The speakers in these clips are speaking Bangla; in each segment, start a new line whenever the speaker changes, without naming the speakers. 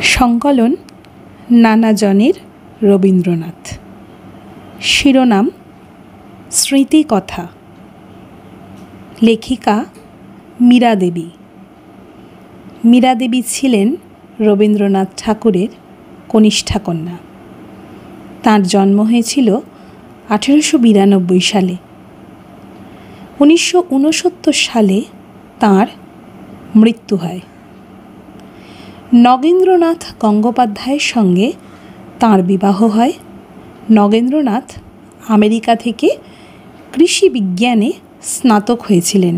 সংকলন নানাজনের রবীন্দ্রনাথ। শিরোনাম স্মৃতিকথা। লেখিকা মীরা দেবী। মীরা দেবী ছিলেন রবীন্দ্রনাথ ঠাকুরের কনিষ্ঠা কন্যা। তাঁর জন্ম হয়েছিল 1892 সালে। 1969 সালে তাঁর মৃত্যু হয়। নগেন্দ্রনাথ গঙ্গোপাধ্যায়ের সঙ্গে তাঁর বিবাহ হয়। নগেন্দ্রনাথ আমেরিকা থেকে কৃষি বিজ্ঞানে স্নাতক হয়েছিলেন।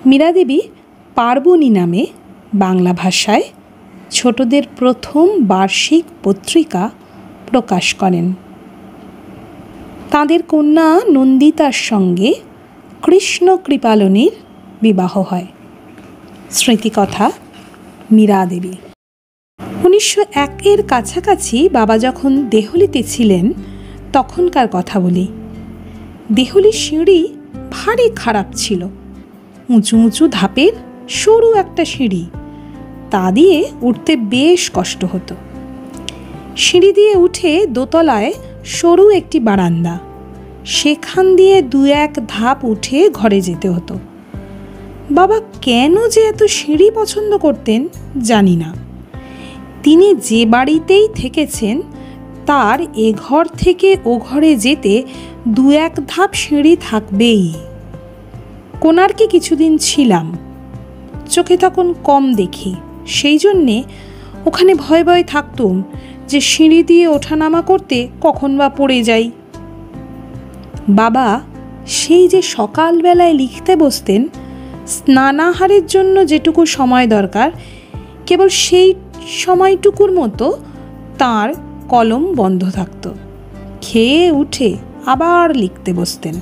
মীরা দেবী পার্বণী নামে বাংলা ভাষায় ছোটদের প্রথম বার্ষিক পত্রিকা প্রকাশ করেন। তাঁদের কন্যা নন্দিতার সঙ্গে কৃষ্ণ কৃপালনীর বিবাহ হয়। স্মৃতিকথা মীরা দেবী। 1901-এর কাছাকাছি বাবা যখন দেহলিতে ছিলেন তখনকার কথা বলি। দেহলির সিঁড়ি ভারী খারাপ ছিল। উঁচু উঁচু ধাপের সরু একটা সিঁড়ি, তা দিয়ে উঠতে বেশ কষ্ট হতো। সিঁড়ি দিয়ে উঠে দোতলায় সরু একটি বারান্দা, সেখান দিয়ে 2-1 ধাপ উঠে ঘরে যেতে হতো। বাবা কেন যে এত সিঁড়ি পছন্দ করতেন জানি না। তিনি যে বাড়িতেই থেকেছেন তার এ ঘর থেকে ও ঘরে যেতে 2-1 ধাপ সিঁড়ি থাকবেই। কোণার্কে কিছুদিন ছিলাম, চোখে তখন কম দেখি, সেই জন্যে ওখানে ভয় ভয় থাকতুম যে সিঁড়ি দিয়ে ওঠানামা করতে কখন বা পড়ে যাই। বাবা সেই যে সকালবেলায় লিখতে বসতেন, স্নানাহারের জন্য যেটুকু সময় দরকার কেবল সেই সময়টুকুর মতো তাঁর কলম বন্ধ থাকত। খেয়ে উঠে আবার লিখতে বসতেন।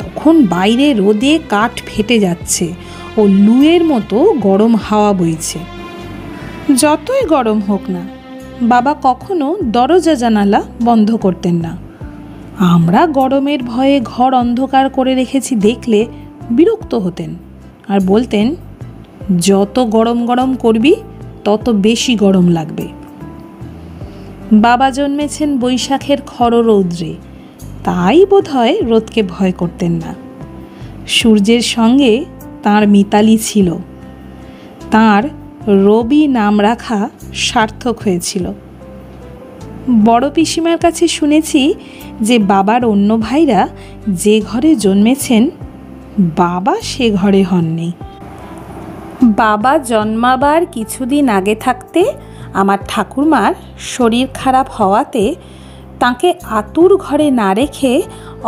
তখন বাইরে রোদে কাঠ ফেটে যাচ্ছে ও লুয়ের মতো গরম হাওয়া বইছে। যতই গরম হোক না, বাবা কখনো দরজা জানালা বন্ধ করতেন না। আমরা গরমের ভয়ে ঘর অন্ধকার করে রেখেছি দেখলে বিরক্ত হতেন আর বলতেন, যত গরম গরম করবি তত বেশি গরম লাগবে। বাবা জন্মেছেন বৈশাখের খররৌদ্রে, তাই বোধহয় রোদকে ভয় করতেন না। সূর্যের সঙ্গে তাঁর মিতালি ছিল। তাঁর রবি নাম রাখা সার্থক হয়েছিল। বড় পিসিমার কাছে শুনেছি যে বাবার অন্য ভাইরা যে ঘরে জন্মেছেন বাবা সে ঘরে হননি। বাবা জন্মাবার কিছুদিন আগে থাকতে আমার ঠাকুরমার শরীর খারাপ হওয়াতে তাঁকে আতুর ঘরে না রেখে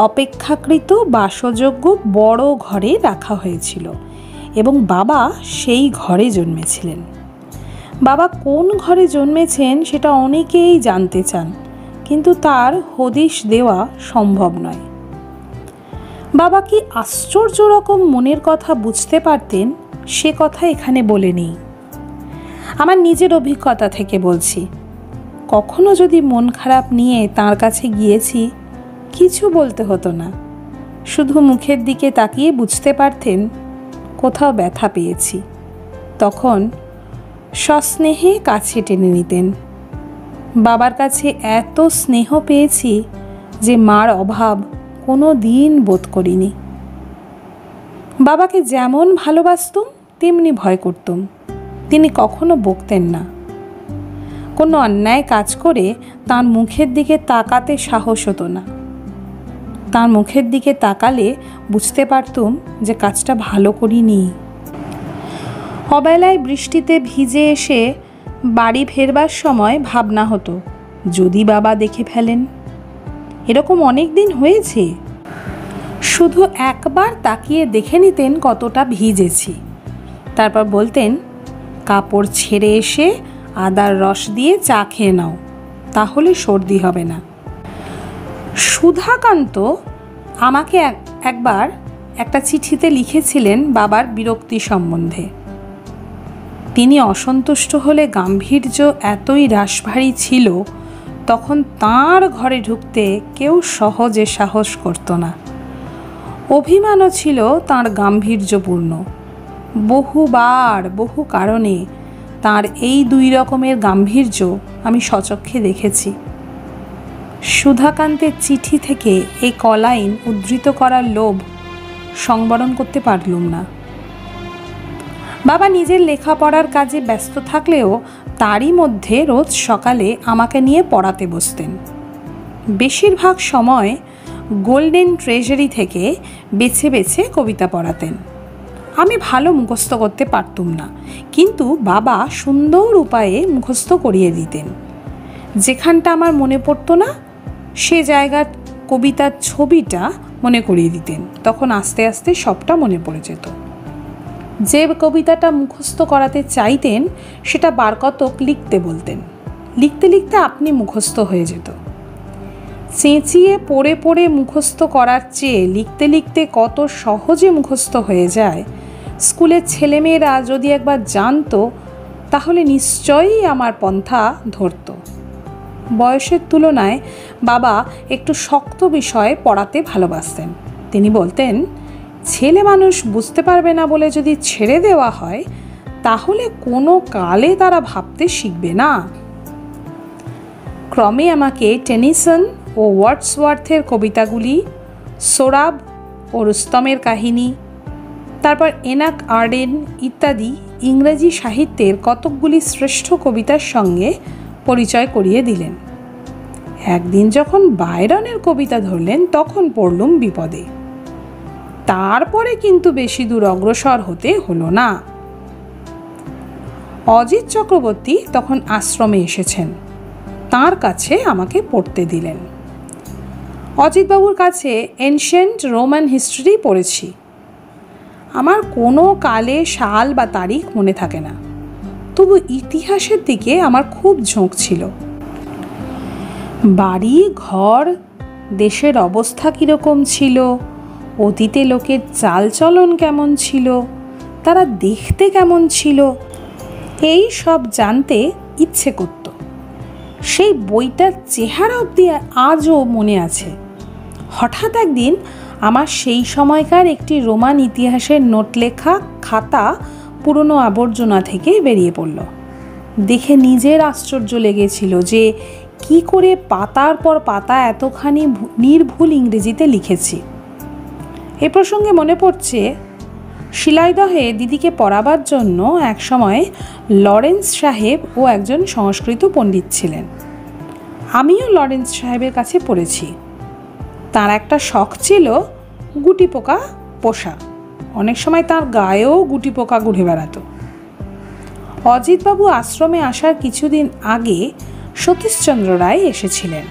অপেক্ষাকৃত বাসযোগ্য বড় ঘরে রাখা হয়েছিল এবং বাবা সেই ঘরে জন্মেছিলেন। বাবা কোন ঘরে জন্মেছেন সেটা অনেকেই জানতে চান, কিন্তু তার হদিশ দেওয়া সম্ভব নয়। বাবা কি আশ্চর্য রকম মনের কথা বুঝতে পারতেন সে কথা এখানে বলে নেই। আমার নিজের অভিজ্ঞতা থেকে বলছি, কখনো যদি মন খারাপ নিয়ে তাঁর কাছে গিয়েছি, কিছু বলতে হতো না, শুধু মুখের দিকে তাকিয়ে বুঝতে পারতেন কোথাও ব্যথা পেয়েছি। তখন সস্নেহে কাছে টেনে নিতেন। বাবার কাছে এত স্নেহ পেয়েছি যে মার অভাব কোনো দিন বোধ করিনি। বাবাকে যেমন ভালোবাসতুম তেমনি ভয় করতুম। তিনি কখনো বকতেন না। কোনো অন্যায় কাজ করে তার মুখের দিকে তাকাতে সাহস হতো না। তার মুখের দিকে তাকালে বুঝতে পারতুম যে কাজটা ভালো করিনি। অবেলায় বৃষ্টিতে ভিজে এসে বাড়ি ফেরবার সময় ভাবনা হতো, যদি বাবা দেখে ফেলেন। এরকম অনেক দিন হয়েছে। শুধু একবার তাকিয়ে দেখে নিতেন কতটা ভিজেছি, তারপর বলতেন, কাপড় ছেড়ে এসে আদার রস দিয়ে চা খেয়ে নাও, তাহলে সর্দি হবে না। সুধাকান্ত আমাকে একবার একটা চিঠিতে লিখেছিলেন বাবার বিরক্তি সম্বন্ধে। তিনি অসন্তুষ্ট হলে গাম্ভীর্য এতই রাশভারী ছিল, তখন তাঁর ঘরে ঢুকতে কেউ সহজে সাহস করত না। অভিমানও ছিল তাঁর গাম্ভীর্যপূর্ণ। বহুবার বহু কারণে তার এই দুই রকমের গাম্ভীর্য আমি স্বচক্ষে দেখেছি। সুধাকান্তের চিঠি থেকে এই কলাইন উদ্ধৃত করার লোভ সংবরণ করতে পারলুম না। বাবা নিজের লেখাপড়ার কাজে ব্যস্ত থাকলেও তারই মধ্যে রোজ সকালে আমাকে নিয়ে পড়াতে বসতেন। বেশিরভাগ সময় গোল্ডেন ট্রেজারি থেকে বেছে বেছে কবিতা পড়াতেন। আমি ভালো মুখস্থ করতে পারতুম না, কিন্তু বাবা সুন্দর উপায়ে মুখস্থ করিয়ে দিতেন। যেখানটা আমার মনে পড়তো না সে জায়গার কবিতার ছবিটা মনে করিয়ে দিতেন। তখন আস্তে আস্তে সবটা মনে পড়ে যেত। যে কবিতাটা মুখস্থ করাতে চাইতেন সেটা বার কতক লিখতে বলতেন। লিখতে লিখতে আপনি মুখস্থ হয়ে যেত। চেঁচিয়ে পড়ে পড়ে মুখস্থ করার চেয়ে লিখতে লিখতে কত সহজে মুখস্থ হয়ে যায়, স্কুলের ছেলেমেয়েরা যদি একবার জানতো তাহলে নিশ্চয়ই আমার পন্থা ধরত। বয়সের তুলনায় বাবা একটু শক্ত বিষয়ে পড়াতে ভালোবাসতেন। তিনি বলতেন, ছেলে মানুষ বুঝতে পারবে না বলে যদি ছেড়ে দেওয়া হয় তাহলে কোনো কালে তারা ভাবতে শিখবে না। ক্রমে আমাকে টেনিসন ও ওয়ার্ডসওয়ার্থের কবিতাগুলি, সোরাব ও রুস্তমের কাহিনী, তারপর এনাক আর্ডেন ইত্যাদি ইংরেজি সাহিত্যের কতকগুলি শ্রেষ্ঠ কবিতার সঙ্গে পরিচয় করিয়ে দিলেন। একদিন যখন বায়রনের কবিতা ধরলেন তখন পড়লুম বিপদে। তারপরে কিন্তু বেশি দূর অগ্রসর হতে হলো না। অজিত চক্রবর্তী তখন আশ্রমে এসেছেন, তার কাছে আমাকে পড়তে দিলেন। অজিতবাবুর কাছে এনশিয়েন্ট রোমান হিস্ট্রি পড়েছি। আমার কোনো কালে সাল বা তারিখ মনে থাকে না, তবু ইতিহাসের দিকে আমার খুব ঝোঁক ছিল। বাড়ি ঘর, দেশের অবস্থা কীরকম ছিল, অতীতে লোকের চালচলন কেমন ছিল, তারা দেখতে কেমন ছিল, এই সব জানতে ইচ্ছে করত। সেই বইটার চেহারা অবধি আজও মনে আছে। হঠাৎ একদিন আমার সেই সময়কার একটি রোমান ইতিহাসের নোট লেখা খাতা পুরনো আবর্জনা থেকে বেরিয়ে পড়ল। দেখে নিজের আশ্চর্য লেগেছিল যে কি করে পাতার পর পাতা এতখানি নির্ভুল ইংরেজিতে লিখেছি। এ প্রসঙ্গে মনে পড়ছে, শিলাইদহে দিদিকে পড়াবার জন্য একসময় লরেন্স সাহেব ও একজন সংস্কৃত পণ্ডিত ছিলেন। আমিও লরেন্স সাহেবের কাছে পড়েছি। তার একটা শখ ছিল গুটি পোকা পোষা। অনেক সময় তার গায়েও গুটি পোকা ঘুরে বেড়াতো। অজিতবাবু আশ্রমে আসার কিছুদিন আগে সতীশচন্দ্র রায় এসেছিলেন।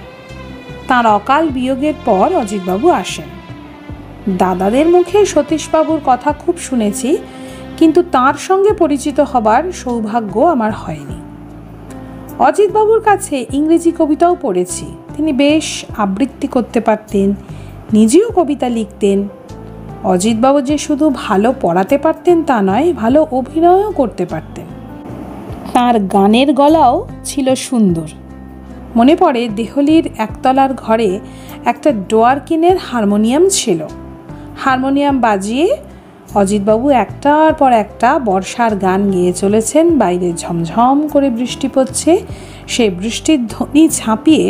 তাঁর অকাল বিয়োগের পর অজিতবাবু আসেন। দাদাদের মুখে সতীশবাবুর কথা খুব শুনেছি, কিন্তু তার সঙ্গে পরিচিত হবার সৌভাগ্য আমার হয়নি। অজিতবাবুর কাছে ইংরেজি কবিতাও পড়েছি। তিনি বেশ আবৃত্তি করতে পারতেন, নিজেও কবিতা লিখতেন। অজিতবাবু যে শুধু ভালো পড়াতে পারতেন তা নয়, ভালো অভিনয়ও করতে পারতেন। তার গানের গলাও ছিল সুন্দর। মনে পড়ে দেহলির একতলার ঘরে একটা ডোয়ারকিনের হারমোনিয়াম ছিল। হারমোনিয়াম বাজিয়ে অজিতবাবু একটার পর একটা বর্ষার গান গেয়ে চলেছেন। বাইরে ঝমঝম করে বৃষ্টি পড়ছে, সেই বৃষ্টির ধ্বনি ঝাঁপিয়ে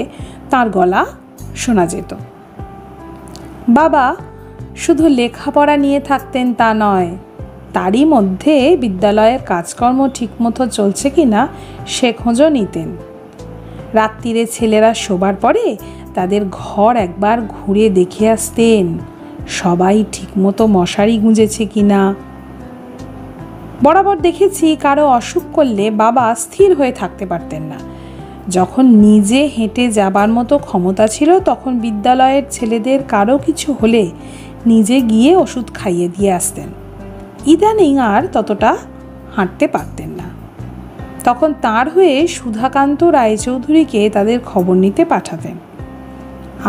তার গলা শোনা যেত। বাবা শুধু লেখাপড়া নিয়ে থাকতেন তা নয়, তারই মধ্যে বিদ্যালয়ের কাজকর্ম ঠিকমতো চলছে কিনা সে খোঁজও নিতেন। রাত্রিরে ছেলেরা শোবার পরে তাদের ঘর একবার ঘুরে দেখে আসতেন, সবাই ঠিকমতো মশারি গুঁজেছে কিনা। বরাবর দেখেছি কারো অসুখ করলে বাবা স্থির হয়ে থাকতে পারতেন না। যখন নিজে হেঁটে যাবার মতো ক্ষমতা ছিল তখন বিদ্যালয়ের ছেলেদের কারো কিছু হলে নিজে গিয়ে ওষুধ খাইয়ে দিয়ে আসতেন। ইদানিং আর ততটা হাঁটতে পারতেন না। তখন তার হয়ে সুধাকান্ত রায়চৌধুরীকে তাদের খবর নিতে পাঠাতেন।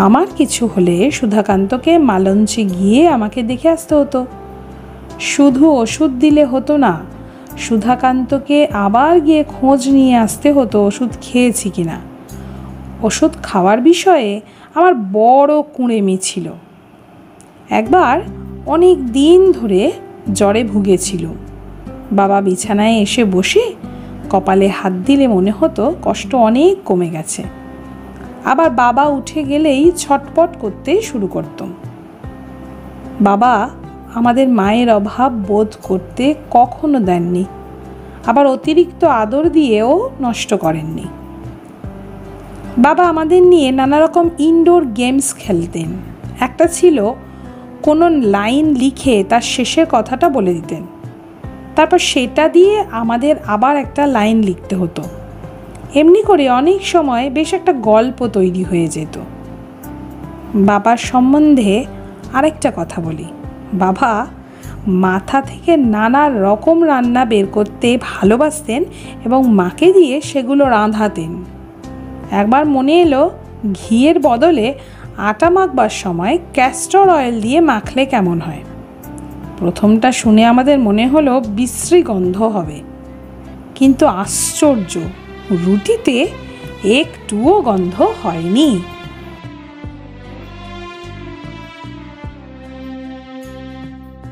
আমার কিছু হলে সুধাকান্তকে মালঞ্চে গিয়ে আমাকে দেখে আসতে হতো। শুধু ওষুধ দিলে হতো না, সুধাকান্তকে আবার গিয়ে খোঁজ নিয়ে আসতে হতো ওষুধ খেয়েছি কিনা। ওষুধ খাওয়ার বিষয়ে আমার বড় কুঁড়েমি ছিল। একবার অনেক দিন ধরে জ্বরে ভুগেছিল। বাবা বিছানায় এসে বসে কপালে হাত দিলে মনে হতো কষ্ট অনেক কমে গেছে। আবার বাবা উঠে গেলেই ছটপট করতে শুরু করতাম। বাবা আমাদের মায়ের অভাব বোধ করতে কখনো দেননি, আবার অতিরিক্ত আদর দিয়েও নষ্ট করেননি। বাবা আমাদের নিয়ে নানা রকম ইনডোর গেমস খেলতেন। একটা ছিল কোনো লাইন লিখে তার শেষের কথাটা বলে দিতেন, তারপর সেটা দিয়ে আমাদের আবার একটা লাইন লিখতে হতো। এমনি করে অনেক সময় বেশ একটা গল্প তৈরি হয়ে যেত। বাবার সম্বন্ধে আরেকটা কথা বলি, বাবা মাথা থেকে নানা রকম রান্না বের করতে ভালোবাসতেন এবং মাকে দিয়ে সেগুলো রাঁধাতেন। একবার মনে এলো ঘিয়ের বদলে আটা মাখবার সময় ক্যাস্টর অয়েল দিয়ে মাখলে কেমন হয়। প্রথমটা শুনে আমাদের মনে হলো বিশ্রী গন্ধ হবে, কিন্তু আশ্চর্য, রুটিতে একটুও গন্ধ হয়নি।